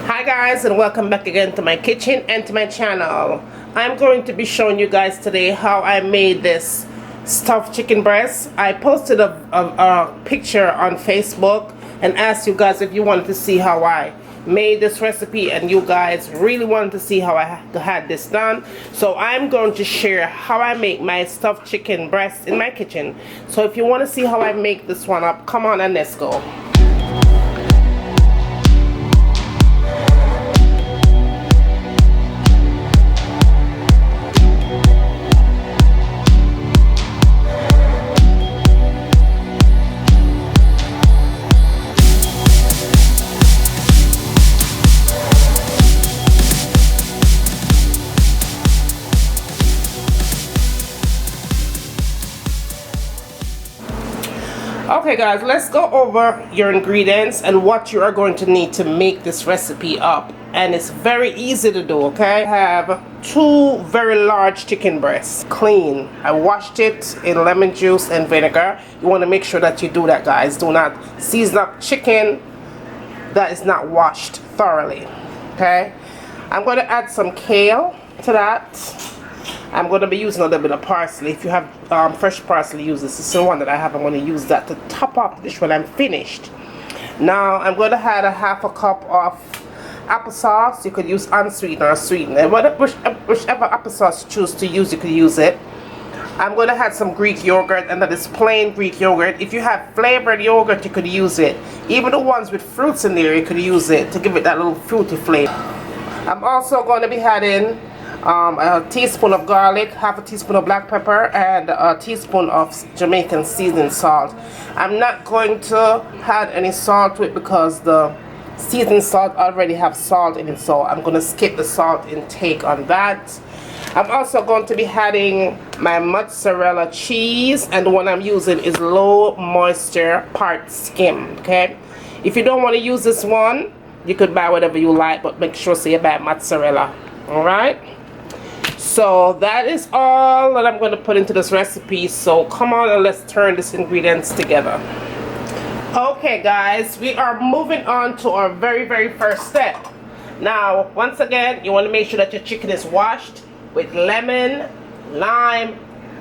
Hi guys, and welcome back again to my kitchen and to my channel. I'm going to be showing you guys today how I made this stuffed chicken breast. I posted a picture on Facebook and asked you guys if you wanted to see how I made this recipe, and you guys really wanted to see how I had this done. So I'm going to share how I make my stuffed chicken breast in my kitchen. So if you want to see how I make this one up, come on and let's go. Okay guys, let's go over your ingredients and what you are going to need to make this recipe up. And it's very easy to do, okay? I have 2 very large chicken breasts, clean. I washed it in lemon juice and vinegar. You want to make sure that you do that, guys. Do not season up chicken that is not washed thoroughly, okay? I'm going to add some kale to that. I'm going to be using a little bit of parsley. If you have fresh parsley, use this. This is the one that I have. I'm going to use that to top up the dish when I'm finished. Now I'm going to add a half a cup of applesauce. You could use unsweetened or sweetened. Whichever applesauce you choose to use, you could use it. I'm going to add some Greek yogurt, and that is plain Greek yogurt. If you have flavored yogurt, you could use it. Even the ones with fruits in there, you could use it to give it that little fruity flavor. I'm also going to be adding a teaspoon of garlic, half a teaspoon of black pepper, and a teaspoon of Jamaican seasoning salt. I'm not going to add any salt to it because the seasoning salt already have salt in it, so I'm going to skip the salt intake on that. I'm also going to be adding my mozzarella cheese, and the one I'm using is low moisture part skim, okay? If you don't want to use this one, you could buy whatever you like, but make sure you buy mozzarella, alright? So that is all that I'm going to put into this recipe. So come on and let's turn these ingredients together. Okay guys, we are moving on to our very first step. Now once again, you want to make sure that your chicken is washed with lemon, lime,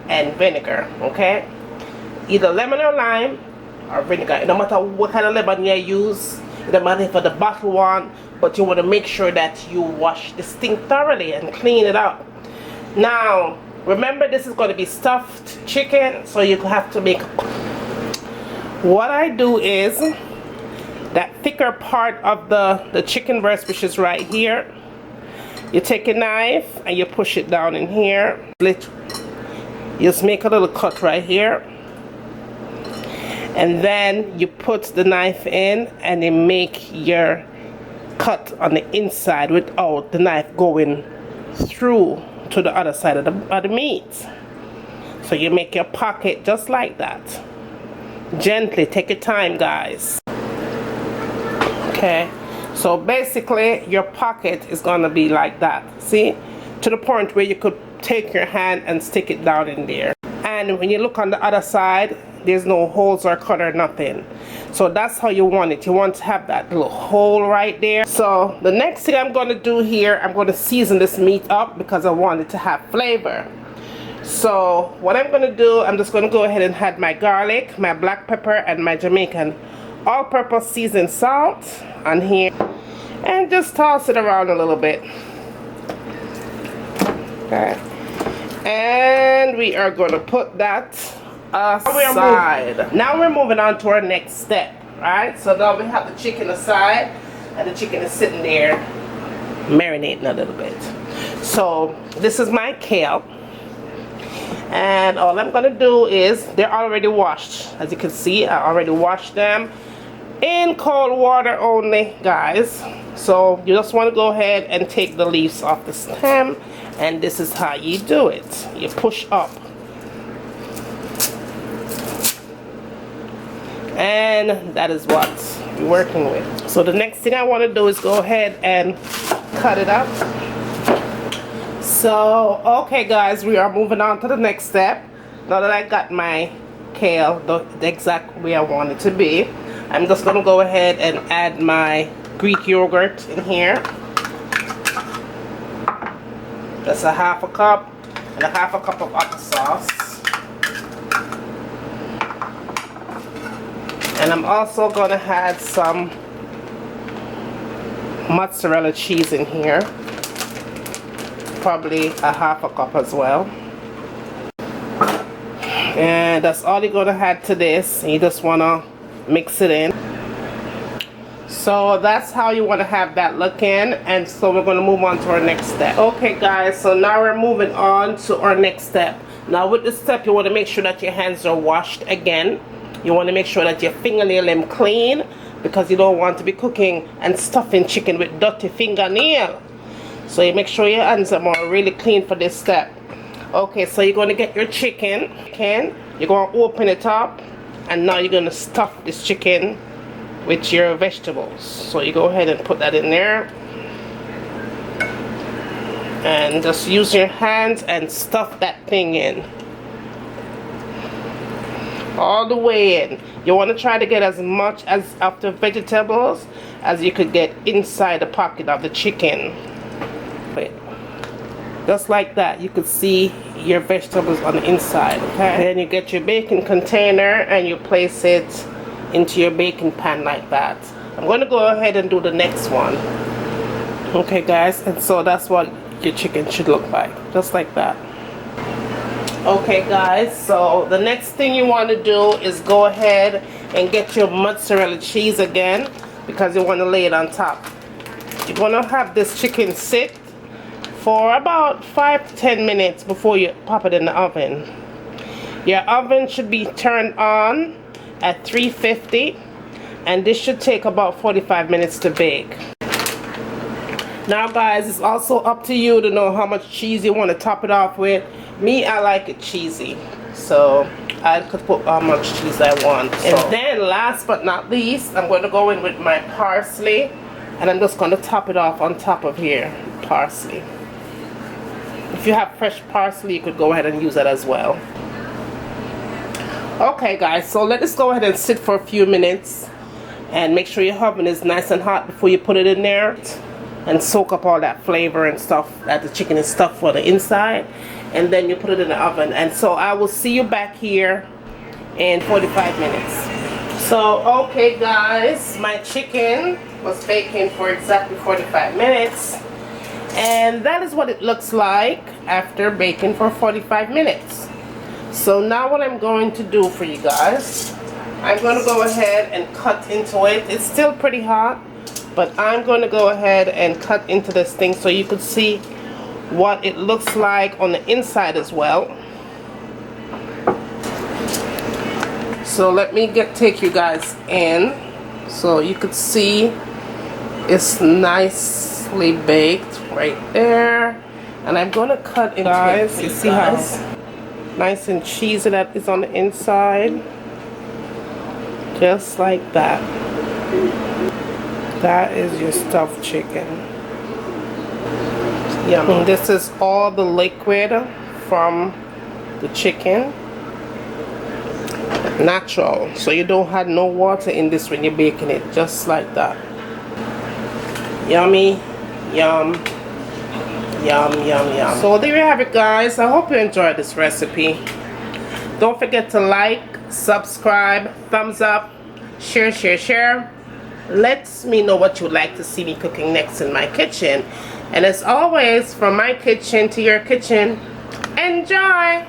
and vinegar, okay? Either lemon or lime or vinegar. No matter what kind of lemon you use, it doesn't matter for the bottle one, but you want to make sure that you wash this thing thoroughly and clean it up. Now remember, this is going to be stuffed chicken, so you have to make, what I do is that thicker part of the chicken breast, which is right here, you take a knife and you push it down in here. You just make a little cut right here, and then you put the knife in and you make your cut on the inside without the knife going through to the other side of the meat. So you make your pocket just like that. Gently, take your time guys. Okay, so basically your pocket is gonna be like that, see, to the point where you could take your hand and stick it down in there. And when you look on the other side, there's no holes or cut or nothing. So that's how you want it. You want to have that little hole right there. So the next thing I'm going to do here, I'm going to season this meat up because I want it to have flavor. So what I'm going to do, I'm just going to go ahead and add my garlic, my black pepper, and my Jamaican all-purpose seasoned salt on here, and just toss it around a little bit. Okay, and we are going to put that aside. Now we're moving on to our next step, right? So now we have the chicken aside, and the chicken is sitting there marinating a little bit. So this is my kale, and all I'm gonna do is, they're already washed. As you can see, I already washed them in cold water only, guys. So you just want to go ahead and take the leaves off the stem, and this is how you do it. You push up, and that is what you're working with. So the next thing I want to do is go ahead and cut it up. So okay guys, we are moving on to the next step. Now that I got my kale the exact way I want it to be, I'm just gonna go ahead and add my Greek yogurt in here. That's a half a cup and a half a cup of applesauce. And I'm also gonna add some mozzarella cheese in here. Probably a half a cup as well. And that's all you're gonna add to this. You just wanna mix it in. So that's how you want to have that looking. And so we're going to move on to our next step. Okay guys, so now we're moving on to our next step. Now with this step, you want to make sure that your hands are washed again. You want to make sure that your fingernail them clean, because you don't want to be cooking and stuffing chicken with dirty fingernail. So you make sure your hands are really clean for this step. Okay, so you're going to get your chicken. You're going to open it up, and now you're going to stuff this chicken with your vegetables. So you go ahead and put that in there, and just use your hands and stuff that thing in all the way in. You want to try to get as much as of the vegetables as you could get inside the pocket of the chicken. Just like that, you could see your vegetables on the inside. Okay, then you get your baking container and you place it into your baking pan like that. I'm going to go ahead and do the next one. Okay guys, and so that's what your chicken should look like, just like that. Okay guys, so the next thing you want to do is go ahead and get your mozzarella cheese again, because you want to lay it on top. You're going to have this chicken sit for about 5 to 10 minutes before you pop it in the oven. Your oven should be turned on at 350, and this should take about 45 minutes to bake. Now guys, it's also up to you to know how much cheese you want to top it off with. Me, I like it cheesy, so I could put how much cheese I want. So. And then last but not least, I'm going to go in with my parsley, and I'm just going to top it off on top of here. Parsley. If you have fresh parsley, you could go ahead and use that as well. Okay guys, so let this go ahead and sit for a few minutes, and make sure your oven is nice and hot before you put it in there, and soak up all that flavor and stuff that the chicken is stuffed for the inside, and then you put it in the oven. And so I will see you back here in 45 minutes. So okay guys, my chicken was baking for exactly 45 minutes, and that is what it looks like after baking for 45 minutes. So now what I'm going to do for you guys, I'm going to go ahead and cut into it. It's still pretty hot, but I'm going to go ahead and cut into this thing so you could see what it looks like on the inside as well. So let me take you guys in so you could see it's nicely baked right there. And I'm going to cut it, guys. You see how nice and cheesy that is on the inside, just like that. That is your stuffed chicken. Yummy. This is all the liquid from the chicken, natural, so you don't have no water in this when you're baking it, just like that. Yummy, yum. Yum, yum, yum. So there you have it guys. I hope you enjoyed this recipe. Don't forget to like, subscribe, thumbs up, share. Let me know what you would like to see me cooking next in my kitchen. And as always, from my kitchen to your kitchen, enjoy!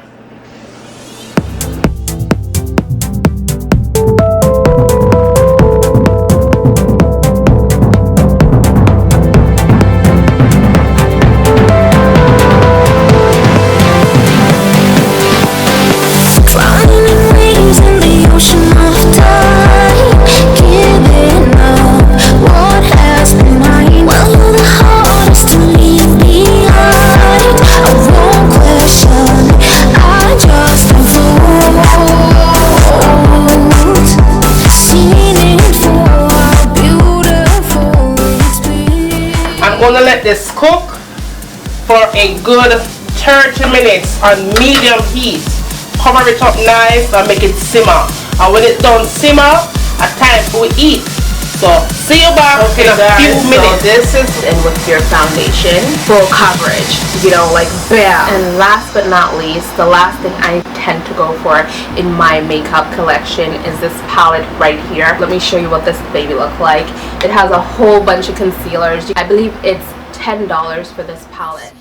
I'm gonna let this cook for a good 30 minutes on medium heat. Cover it up nice and make it simmer. And when it done simmer, a time we eat. So see you back in a few minutes. So this is in with your foundation, full coverage, you know, like bam. And last but not least, the last thing I tend to go for in my makeup collection is this palette right here. Let me show you what this baby looks like. It has a whole bunch of concealers. I believe it's $10 for this palette.